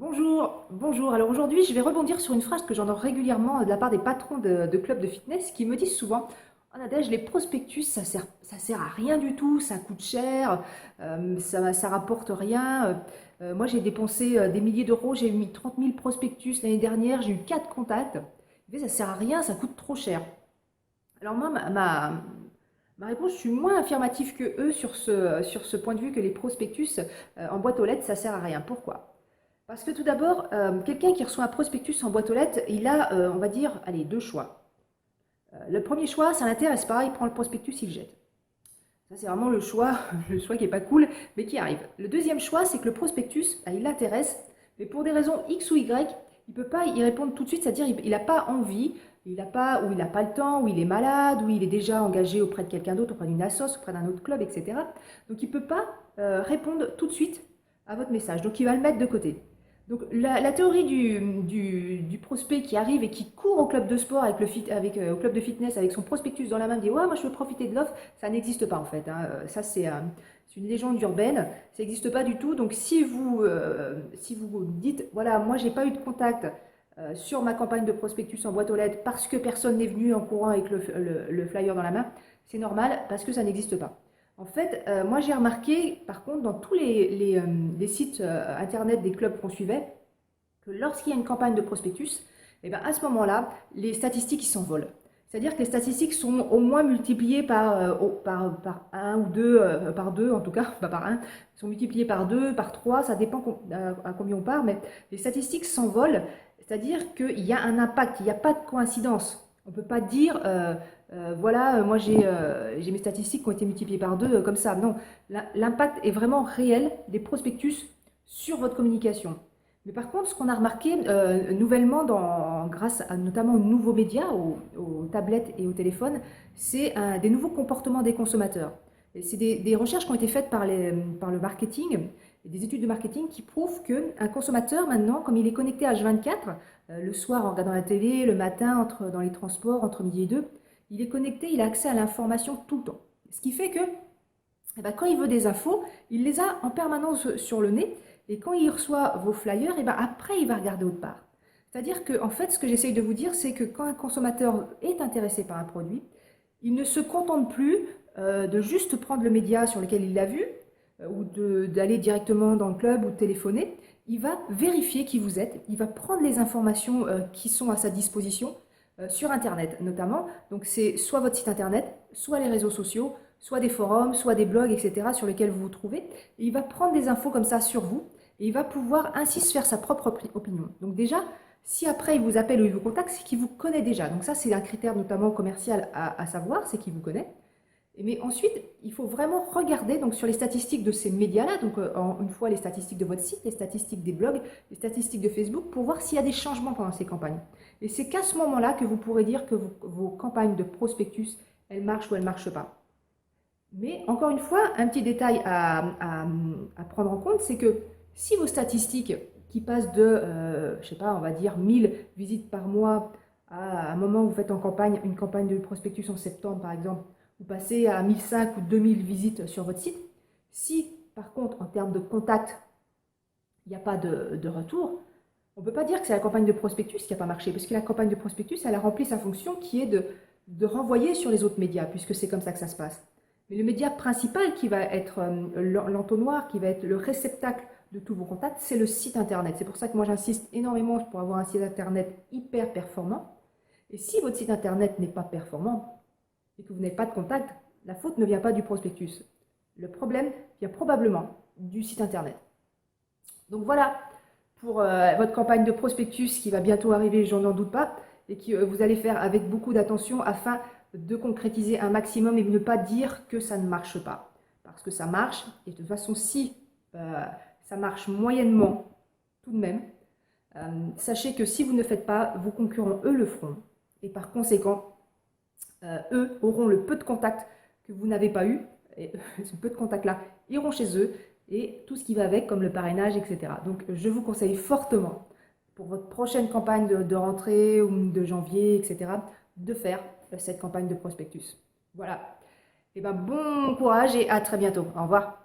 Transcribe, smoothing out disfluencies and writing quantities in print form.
Bonjour, bonjour. Alors aujourd'hui, je vais rebondir sur une phrase que j'entends régulièrement de la part des patrons de clubs de fitness qui me disent souvent: «Oh Nadège, les prospectus, ça sert à rien du tout, ça coûte cher, ça rapporte rien. Moi, j'ai dépensé des milliers d'euros, j'ai mis 30 000 prospectus l'année dernière, j'ai eu 4 contacts. Mais ça sert à rien, ça coûte trop cher.» Alors moi, ma réponse, je suis moins affirmative que eux sur ce point de vue que les prospectus en boîte aux lettres, ça sert à rien. Pourquoi? Parce que tout d'abord, quelqu'un qui reçoit un prospectus en boîte aux lettres, il a, on va dire, allez, deux choix. Le premier choix, ça l'intéresse pas, il prend le prospectus, il le jette. Ça, c'est vraiment le choix, le choix qui est pas cool, mais qui arrive. Le deuxième choix, c'est que le prospectus, bah, il l'intéresse, mais pour des raisons X ou Y, il peut pas y répondre tout de suite, c'est-à-dire il n'a pas envie, ou il n'a pas le temps, ou il est malade, ou il est déjà engagé auprès de quelqu'un d'autre, auprès d'une assoce, auprès d'un autre club, etc. Donc il ne peut pas répondre tout de suite à votre message. Donc il va le mettre de côté. Donc la théorie du prospect qui arrive et qui court au club de sport au club de fitness avec son prospectus dans la main, dit ouais, moi je veux profiter de l'offre, ça n'existe pas en fait, hein. Ça c'est une légende urbaine, ça n'existe pas du tout. Donc si vous dites voilà, moi j'ai pas eu de contact sur ma campagne de prospectus en boîte aux lettres parce que personne n'est venu en courant avec le flyer dans la main, c'est normal parce que ça n'existe pas. En fait, moi j'ai remarqué, par contre, dans tous les sites internet des clubs qu'on suivait, que lorsqu'il y a une campagne de prospectus, eh ben, à ce moment-là, les statistiques ils s'envolent. C'est-à-dire que les statistiques sont au moins multipliées par un ou deux, par deux en tout cas, pas par un, sont multipliées par deux, par trois, ça dépend à combien on part, mais les statistiques s'envolent, c'est-à-dire qu'il y a un impact, il n'y a pas de coïncidence. On ne peut pas dire, voilà, moi j'ai mes statistiques qui ont été multipliées par deux comme ça. Non, l'impact est vraiment réel des prospectus sur votre communication. Mais par contre, ce qu'on a remarqué nouvellement, grâce à notamment aux nouveaux médias, aux tablettes et aux téléphones, c'est des nouveaux comportements des consommateurs. C'est des recherches qui ont été faites par le marketing, des études de marketing qui prouvent qu'un consommateur maintenant, comme il est connecté H24, le soir en regardant la télé, le matin dans les transports, entre midi et deux, il est connecté, il a accès à l'information tout le temps. Ce qui fait que eh ben, quand il veut des infos, il les a en permanence sur le nez. Et quand il reçoit vos flyers, eh ben, après, il va regarder autre part. C'est-à-dire que, en fait, ce que j'essaye de vous dire, c'est que quand un consommateur est intéressé par un produit, il ne se contente plus de juste prendre le média sur lequel il l'a vu, ou d'aller directement dans le club ou de téléphoner. Il va vérifier qui vous êtes, il va prendre les informations qui sont à sa disposition sur Internet notamment. Donc c'est soit votre site Internet, soit les réseaux sociaux, soit des forums, soit des blogs, etc., sur lesquels vous vous trouvez. Et il va prendre des infos comme ça sur vous, et il va pouvoir ainsi se faire sa propre opinion. Donc déjà, si après il vous appelle ou il vous contacte, c'est qu'il vous connaît déjà. Donc ça, c'est un critère notamment commercial à savoir, c'est qu'il vous connaît. Mais ensuite, il faut vraiment regarder donc, sur les statistiques de ces médias-là, donc une fois les statistiques de votre site, les statistiques des blogs, les statistiques de Facebook, pour voir s'il y a des changements pendant ces campagnes. Et c'est qu'à ce moment-là que vous pourrez dire que vos campagnes de prospectus, elles marchent ou elles ne marchent pas. Mais encore une fois, un petit détail à prendre en compte, c'est que si vos statistiques qui passent de, je sais pas, on va dire 1000 visites par mois à un moment où vous faites une campagne de prospectus en septembre par exemple, vous passez à 1005 ou 2000 visites sur votre site, si par contre en termes de contact, il n'y a pas de retour, on ne peut pas dire que c'est la campagne de prospectus qui n'a pas marché, parce que la campagne de prospectus, elle a rempli sa fonction qui est de renvoyer sur les autres médias, puisque c'est comme ça que ça se passe. Mais le média principal qui va être l'entonnoir, qui va être le réceptacle de tous vos contacts, c'est le site internet. C'est pour ça que moi j'insiste énormément pour avoir un site internet hyper performant. Et si votre site internet n'est pas performant et que vous n'avez pas de contact, la faute ne vient pas du prospectus. Le problème vient probablement du site internet. Donc voilà pour votre campagne de prospectus qui va bientôt arriver, j'en doute pas, et que vous allez faire avec beaucoup d'attention afin de concrétiser un maximum et de ne pas dire que ça ne marche pas. Parce que ça marche, et de toute façon, si ça marche moyennement, tout de même, sachez que si vous ne le faites pas, vos concurrents, eux, le feront. Et par conséquent, eux auront le peu de contacts que vous n'avez pas eu, et ce peu de contacts-là iront chez eux, et tout ce qui va avec, comme le parrainage, etc. Donc je vous conseille fortement, pour votre prochaine campagne de rentrée ou de janvier, etc., de faire cette campagne de prospectus. Voilà. Et ben bon courage et à très bientôt. Au revoir.